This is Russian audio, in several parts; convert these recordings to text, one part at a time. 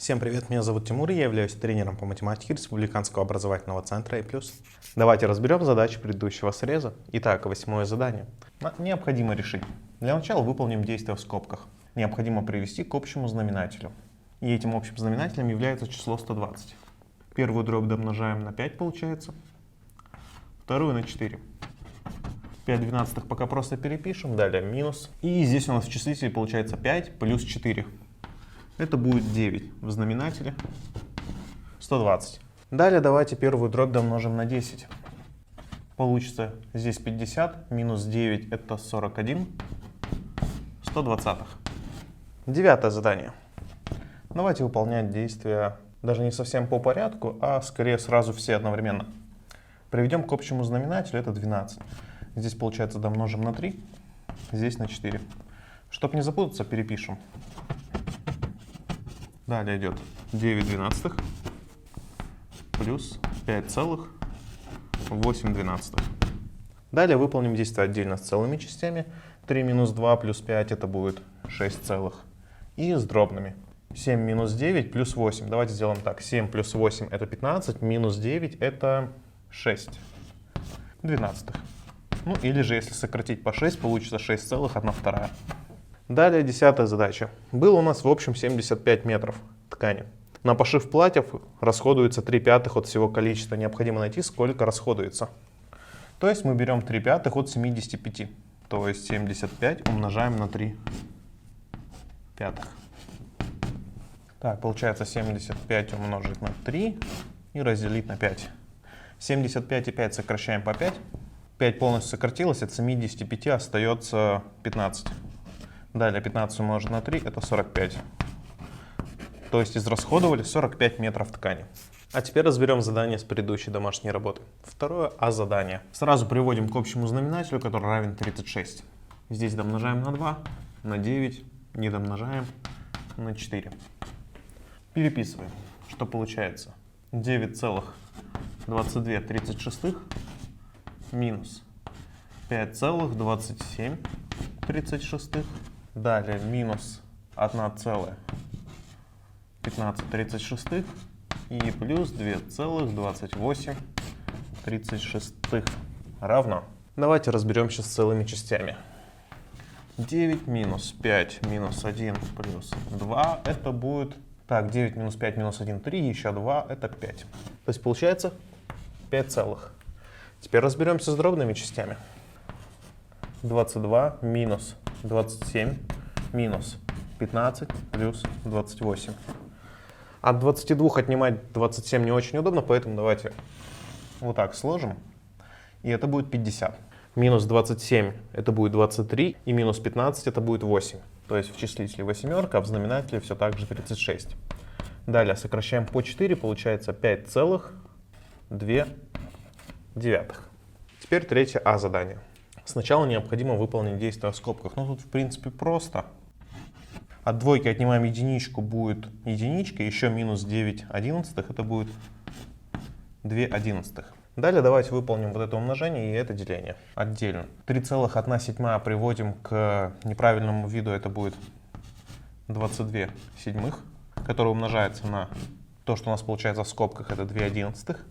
Всем привет, меня зовут Тимур, я являюсь тренером по математике Республиканского образовательного центра «А+». Давайте разберем задачи предыдущего среза. Итак, 8-е задание. Необходимо решить. Для начала выполним действие в скобках. Необходимо привести к общему знаменателю. И этим общим знаменателем является число 120. Первую дробь домножаем на 5, получается. Вторую на 4. 5 двенадцатых пока просто перепишем. Далее минус. И здесь у нас в числителе получается 5 плюс 4. Это будет 9 в знаменателе, 120. Далее давайте первую дробь домножим на 10. Получится здесь 50, минус 9 это 41, 120. 9-е задание. Давайте выполнять действия даже не совсем по порядку, а скорее сразу все одновременно. Приведем к общему знаменателю, это 12. Здесь получается домножим на 3, здесь на 4. Чтобы не запутаться, перепишем. Далее идет 9 двенадцатых плюс 5,8 двенадцатых. Далее выполним действие отдельно с целыми частями. 3 минус 2 плюс 5 это будет 6 целых. И с дробными. 7 минус 9 плюс 8. Давайте сделаем так. 7 плюс 8 это 15, минус 9 это 6 двенадцатых. Ну или же если сократить по 6, получится 6,1/2. Далее 10-я задача. Было у нас в общем 75 метров ткани. На пошив платьев расходуется 3/5 от всего количества. Необходимо найти, сколько расходуется. То есть мы берем 3/5 от 75. То есть 75 умножаем на 3/5. Так, получается 75 умножить на 3 и разделить на 5. 75 и 5 сокращаем по 5. 5 полностью сократилось, от 75 остается 15. Далее 15 умножить на 3 это 45. То есть израсходовали 45 метров ткани. А теперь разберем задание с предыдущей домашней работы. Второе А задание. Сразу приводим к общему знаменателю, который равен 36. Здесь домножаем на 2, на 9, не домножаем на 4. Переписываем. Что получается? 9,22 минус 5,27. Далее минус 1,15 и плюс 2,28 равно. Давайте разберемся с целыми частями. 9 минус 5 минус 1 плюс 2 это будет... Так, 9 минус 5 минус 1 3, еще 2 это 5. То есть получается 5 целых. Теперь разберемся с дробными частями. 22 минус 27 минус 15 плюс 28. От 22 отнимать 27 не очень удобно, поэтому давайте вот так сложим. И это будет 50. Минус 27 это будет 23, и минус 15 это будет 8. То есть в числителе восьмерка, а в знаменателе все так же 36. Далее сокращаем по 4, получается 5,2. Теперь третье А задание. Сначала необходимо выполнить действие в скобках. Но тут в принципе просто. От двойки отнимаем единичку, будет единичка, еще минус 9 одиннадцатых, это будет 2 одиннадцатых. Далее давайте выполним вот это умножение и это деление отдельно. 3,1 приводим к неправильному виду, это будет 22 седьмых, которое умножается на то, что у нас получается в скобках, это 2 одиннадцатых.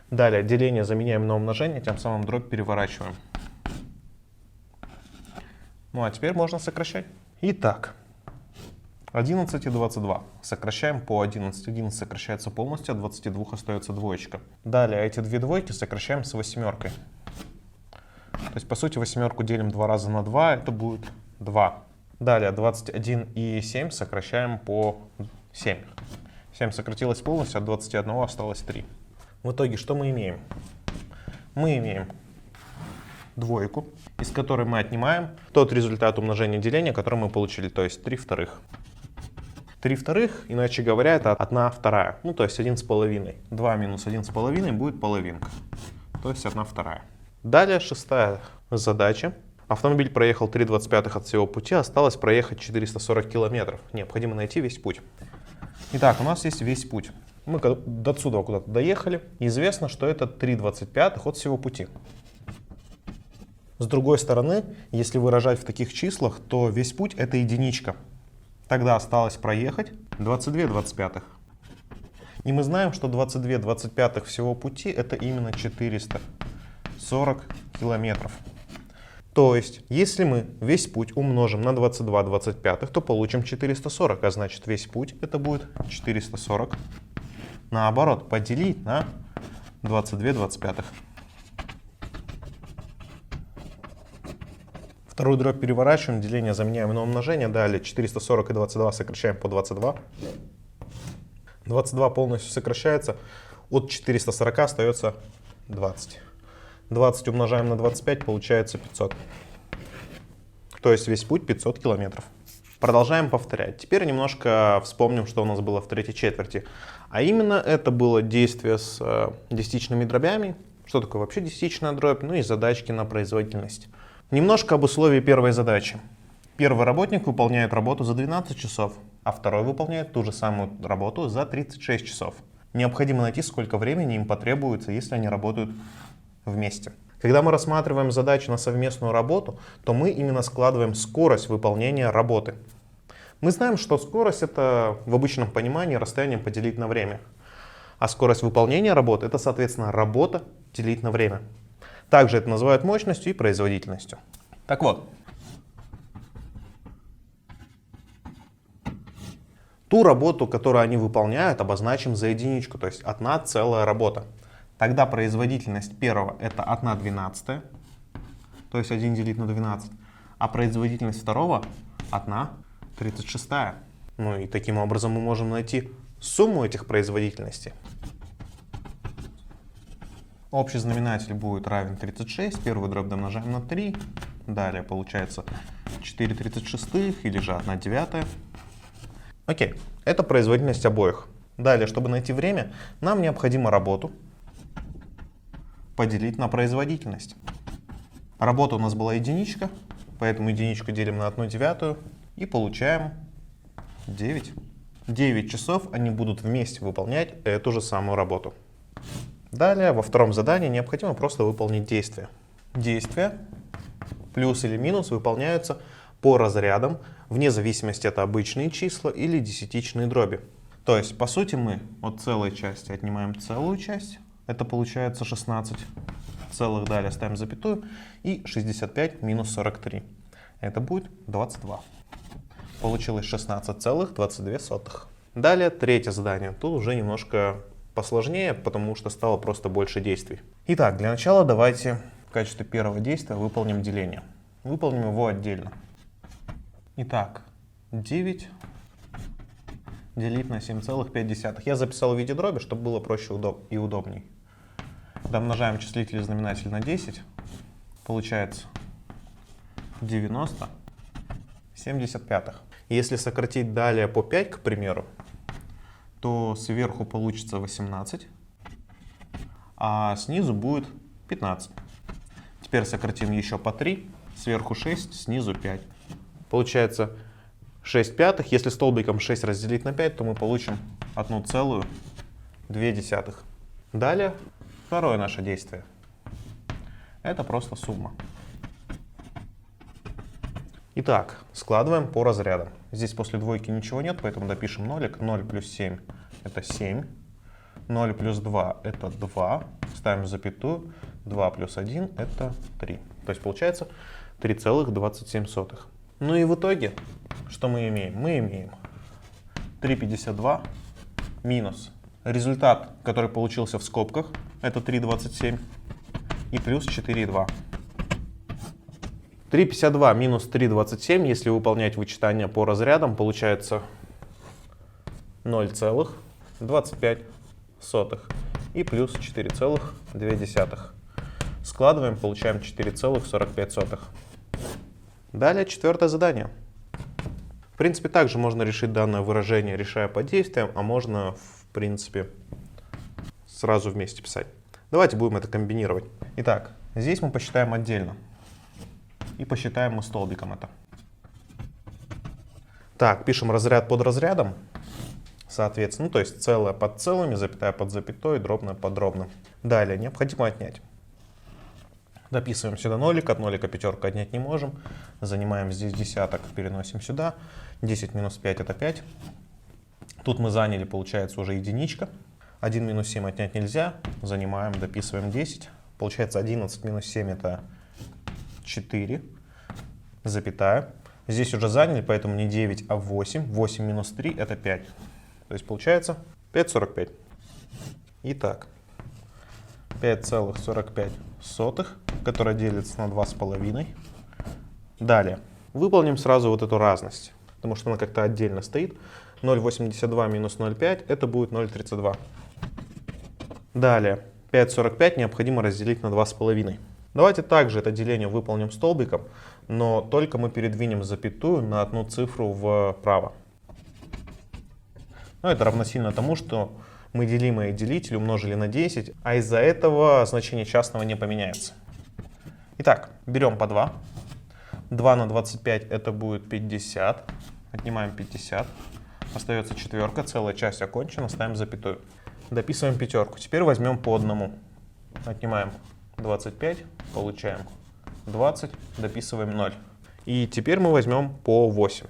Далее деление заменяем на умножение, тем самым дробь переворачиваем. Ну а теперь можно сокращать. Итак, 11 и 22. Сокращаем по 11. 11 сокращается полностью, от 22 остается двоечка. Далее эти две двойки сокращаем с восьмеркой. То есть по сути восьмерку делим 2 раза на 2, это будет 2. Далее 21 и 7 сокращаем по 7. 7 сократилось полностью, от 21 осталось 3. В итоге что мы имеем? Мы имеем двойку, из которой мы отнимаем тот результат умножения и деления, который мы получили, то есть 3/2. 3/2, иначе говоря, это 1/2. Ну, то есть 1,5. 2 минус 1,5 будет половинка. То есть 1/2. Далее шестая задача. Автомобиль проехал 3/25 от всего пути, осталось проехать 440 километров. Необходимо найти весь путь. Итак, у нас есть весь путь. Мы до отсюда куда-то доехали. Известно, что это 3/25 от всего пути. С другой стороны, если выражать в таких числах, то весь путь это единичка. Тогда осталось проехать 22/25. И мы знаем, что 22/25 всего пути это именно 440 километров. То есть, если мы весь путь умножим на 22/25, то получим 440, а значит весь путь это будет 440. Наоборот, поделить на 22/25. Вторую дробь переворачиваем, деление заменяем на умножение. Далее 440 и 22 сокращаем по 22. 22 полностью сокращается. От 440 остается 20. 20 умножаем на 25, получается 500. То есть весь путь 500 километров. Продолжаем повторять. Теперь немножко вспомним, что у нас было в третьей четверти. А именно это было действие с десятичными дробями. Что такое вообще десятичная дробь? Ну и задачки на производительность. Немножко об условии первой задачи. Первый работник выполняет работу за 12 часов, а второй выполняет ту же самую работу за 36 часов. Необходимо найти, сколько времени им потребуется, если они работают вместе. Когда мы рассматриваем задачу на совместную работу, то мы именно складываем скорость выполнения работы. Мы знаем, что скорость это в обычном понимании расстояние поделить на время. А скорость выполнения работы это, соответственно, работа делить на время. Также это называют мощностью и производительностью. Так вот, ту работу, которую они выполняют, обозначим за единичку, то есть 1 целая работа. Тогда производительность первого это 1/12, то есть 1 делить на 12, а производительность второго 1/36. Ну и таким образом мы можем найти сумму этих производительностей. Общий знаменатель будет равен 36, первую дробь домножаем на 3, далее получается 4/36 или же 1/9. Окей, это производительность обоих. Далее, чтобы найти время, нам необходимо работу поделить на производительность. Работа у нас была единичка, поэтому единичку делим на 1/9 и получаем 9. 9 часов они будут вместе выполнять эту же самую работу. Далее, во втором задании необходимо просто выполнить действие. Действия, плюс или минус, выполняются по разрядам, вне зависимости это обычные числа или десятичные дроби. То есть, по сути, мы от целой части отнимаем целую часть, это получается 16 целых, далее ставим запятую, и 65 минус 43. Это будет 22. Получилось 16,22. Далее, третье задание. Тут уже немножко посложнее, потому что стало просто больше действий. Итак, для начала давайте в качестве первого действия выполним деление. Выполним его отдельно. Итак, 9 делить на 7,5. Я записал в виде дроби, чтобы было проще и удобней. Домножаем числитель и знаменатель на 10. Получается 90 75. Если сократить далее по 5, к примеру, то сверху получится 18, а снизу будет 15. Теперь сократим еще по 3, сверху 6, снизу 5. Получается 6 пятых. Если столбиком 6 разделить на 5, то мы получим 1,2. Далее, второе наше действие. Это просто сумма. Итак, складываем по разрядам. Здесь после двойки ничего нет, поэтому допишем нолик. 0 плюс 7 это 7. 0 плюс 2 это 2. Ставим запятую. 2 плюс 1 это 3. То есть получается 3,27. Ну и в итоге, что мы имеем? Мы имеем 3,52 минус результат, который получился в скобках, это 3,27, и плюс 4,2. 3,52 минус 3,27, если выполнять вычитание по разрядам, получается 0,25 и плюс 4,2. Складываем, получаем 4,45. Далее четвертое задание. В принципе, также можно решить данное выражение, решая по действиям, а можно, в принципе, сразу вместе писать. Давайте будем это комбинировать. Итак, здесь мы посчитаем отдельно. И посчитаем мы столбиком это. Так, пишем разряд под разрядом. Соответственно, то есть целое под целыми, запятая под запятой, дробное под дробным. Далее необходимо отнять. Дописываем сюда нолик, от нолика пятерку отнять не можем. Занимаем здесь десяток, переносим сюда. 10 минус 5 это 5. Тут мы заняли, получается, уже единичка. 1 минус 7 отнять нельзя. Занимаем, дописываем 10. Получается 11 минус 7 это 4, запятая. Здесь уже заняли, поэтому не 9, а 8. 8 минус 3 это 5. То есть получается 5,45. Итак, 5,45, которая делится на 2,5. Далее, выполним сразу вот эту разность, потому что она как-то отдельно стоит. 0,82 минус 0,5 это будет 0,32. Далее, 5,45 необходимо разделить на 2,5. Давайте также это деление выполним столбиком, но только мы передвинем запятую на одну цифру вправо. Ну, это равносильно тому, что мы делимое и делитель умножили на 10, а из-за этого значение частного не поменяется. Итак, берем по 2. 2 на 25 это будет 50. Отнимаем 50. Остается четверка, целая часть окончена, ставим запятую. Дописываем пятерку. Теперь возьмем по одному. Отнимаем 25, получаем 20, дописываем 0. И теперь мы возьмем по 8.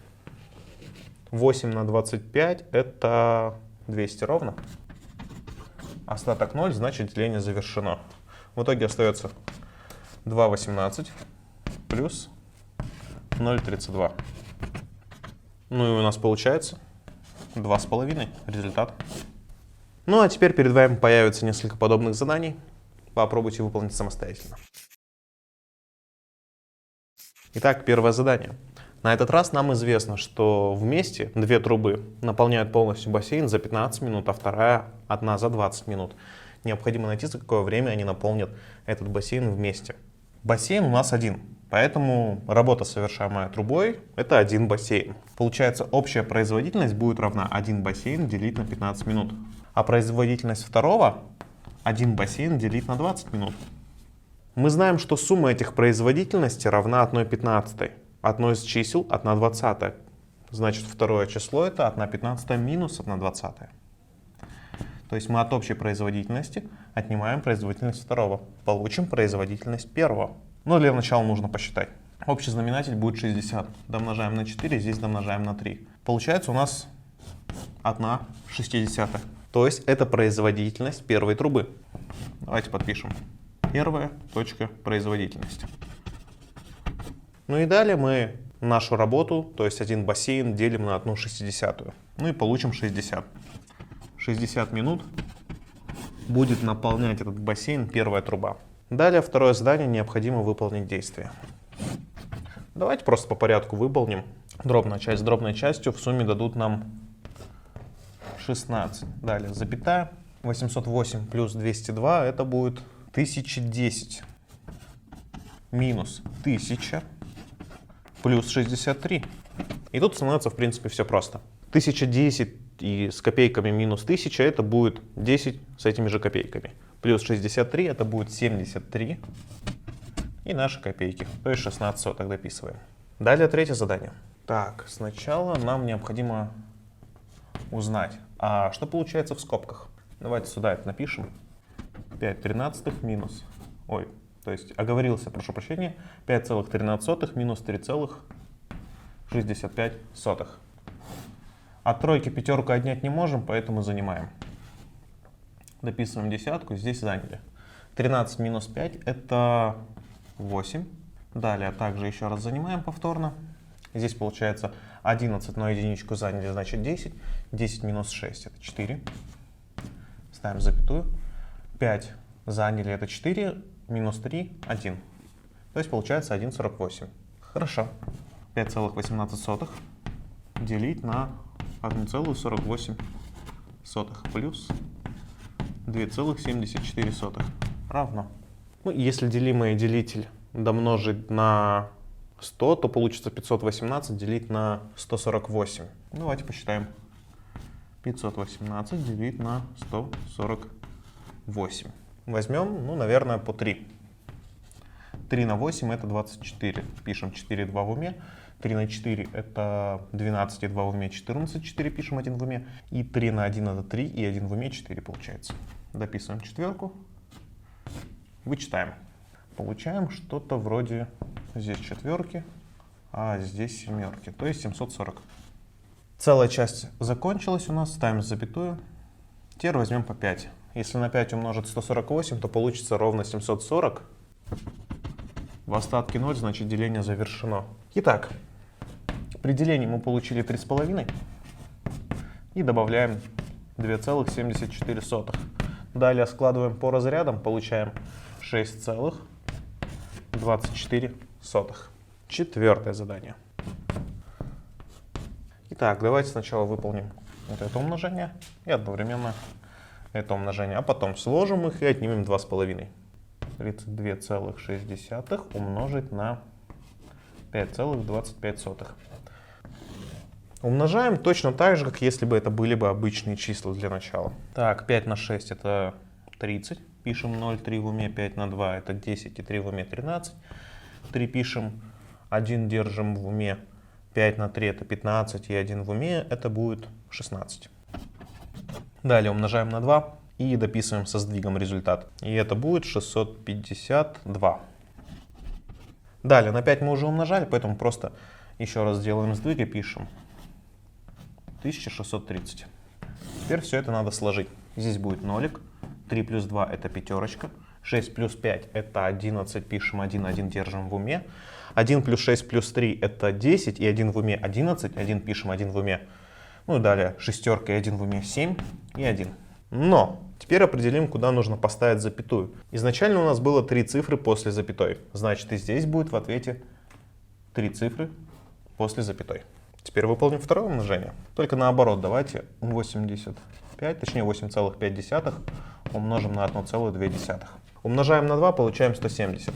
8 на 25 это 200 ровно. Остаток 0, значит деление завершено. В итоге остается 2,18 плюс 0,32. Ну и у нас получается 2,5 результат. Ну а теперь перед вами появится несколько подобных заданий. Попробуйте выполнить самостоятельно. Итак, первое задание. На этот раз нам известно, что вместе две трубы наполняют полностью бассейн за 15 минут, а вторая одна за 20 минут. Необходимо найти, за какое время они наполнят этот бассейн вместе. Бассейн у нас один, поэтому работа, совершаемая трубой, это один бассейн. Получается, общая производительность будет равна 1 бассейн делить на 15 минут. А производительность второго 1 бассейн делить на 20 минут. Мы знаем, что сумма этих производительностей равна 1/15. Одно из чисел 1/20. Значит, второе число это 1/15 минус 1/20. То есть мы от общей производительности отнимаем производительность второго. Получим производительность первого. Но для начала нужно посчитать. Общий знаменатель будет 60. Домножаем на 4, здесь домножаем на 3. Получается у нас 1/60. То есть это производительность первой трубы. Давайте подпишем. Первая точка производительности. Ну и далее мы нашу работу, то есть один бассейн, делим на 1/60. Ну и получим 60. 60 минут будет наполнять этот бассейн первая труба. Далее второе задание, необходимо выполнить действие. Давайте просто по порядку выполним. Дробная часть с дробной частью в сумме дадут нам 16. Далее запятая. 808 плюс 202 это будет 1010. Минус 1000 плюс 63. И тут становится в принципе все просто. 1010 и с копейками минус 1000 это будет 10 с этими же копейками. Плюс 63 это будет 73. И наши копейки, то есть 16 соток дописываем. Далее третье задание. Так, сначала нам необходимо узнать, а что получается в скобках. Давайте сюда это напишем. 5/13 минус, то есть оговорился, прошу прощения, 5,13 минус 3,65. От тройки пятерку отнять не можем, поэтому занимаем. Дописываем десятку, здесь заняли. 13 минус 5 это 8. Далее также еще раз занимаем повторно. Здесь получается 11, но единичку заняли, значит 10. 10 минус 6 это 4. Ставим запятую. 5 заняли, это 4. Минус 3, 1. То есть получается 1,48. Хорошо. 5,18 делить на 1,48 плюс 2,74 равно. Ну, если делимое и делитель домножить на 100, то получится 518 делить на 148. Давайте посчитаем. 518 делить на 148. Возьмем, ну, наверное, по 3. 3 на 8 это 24. Пишем 4, 2 в уме. 3 на 4 это 12, и 2 в уме 14. 4 пишем, 1 в уме. И 3 на 1 это 3, и 1 в уме 4 получается. Дописываем четверку. Вычитаем. Получаем что-то вроде здесь четверки, а здесь семерки. То есть 740. Целая часть закончилась у нас. Ставим запятую. Теперь возьмем по 5. Если на 5 умножить 148, то получится ровно 740. В остатке 0, значит деление завершено. Итак, при делении мы получили 3,5 и добавляем 2,74. Далее складываем по разрядам, получаем 6,24. Четвертое задание. Итак, давайте сначала выполним вот это умножение и одновременно это умножение, а потом сложим их и отнимем 2,5. 32,6 умножить на 5,25. Умножаем точно так же, как если бы это были бы обычные числа для начала. Так, 5 на 6 это 30. Пишем 0, 3 в уме, 5 на 2 это 10 и 3 в уме 13. 3 пишем, 1 держим в уме, 5 на 3 это 15 и 1 в уме это будет 16. Далее умножаем на 2 и дописываем со сдвигом результат. И это будет 652. Далее на 5 мы уже умножали, поэтому просто еще раз делаем сдвиг и пишем 1630. Теперь все это надо сложить. Здесь будет нолик, 3 плюс 2 это пятерочка, 6 плюс 5 это 11, пишем 1, 1 держим в уме. 1 плюс 6 плюс 3 это 10 и 1 в уме 11, 1 пишем 1 в уме. Ну и далее шестерка и 1 в уме 7 и 1. Но теперь определим, куда нужно поставить запятую. Изначально у нас было 3 цифры после запятой. Значит, и здесь будет в ответе 3 цифры после запятой. Теперь выполним второе умножение. Только наоборот, давайте 85, точнее 8,5 умножим на 1,2. Умножаем на 2, получаем 170.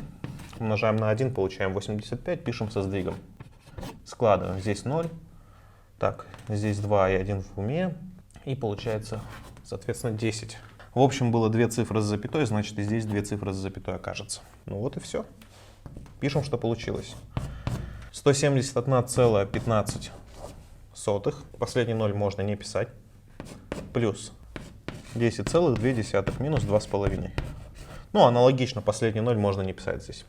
Умножаем на 1, получаем 85, пишем со сдвигом. Складываем здесь 0. Так, здесь 2 и 1 в уме. И получается, соответственно, 10. В общем, было 2 цифры с запятой, значит и здесь 2 цифры с запятой окажется. Ну вот и все. Пишем, что получилось. 171,15. Последний 0 можно не писать. Плюс 10,2 минус 2,5. Ну, аналогично, последний 0 можно не писать здесь.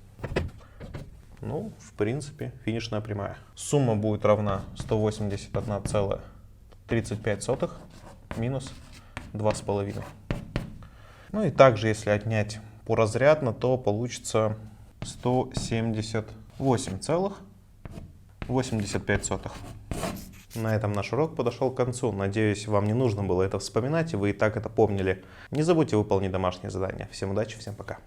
Ну, в принципе, финишная прямая. Сумма будет равна 181,35 минус 2,5. Ну и также, если отнять поразрядно, то получится 178,85. На этом наш урок подошел к концу. Надеюсь, вам не нужно было это вспоминать, и вы и так это помнили. Не забудьте выполнить домашнее задание. Всем удачи, всем пока.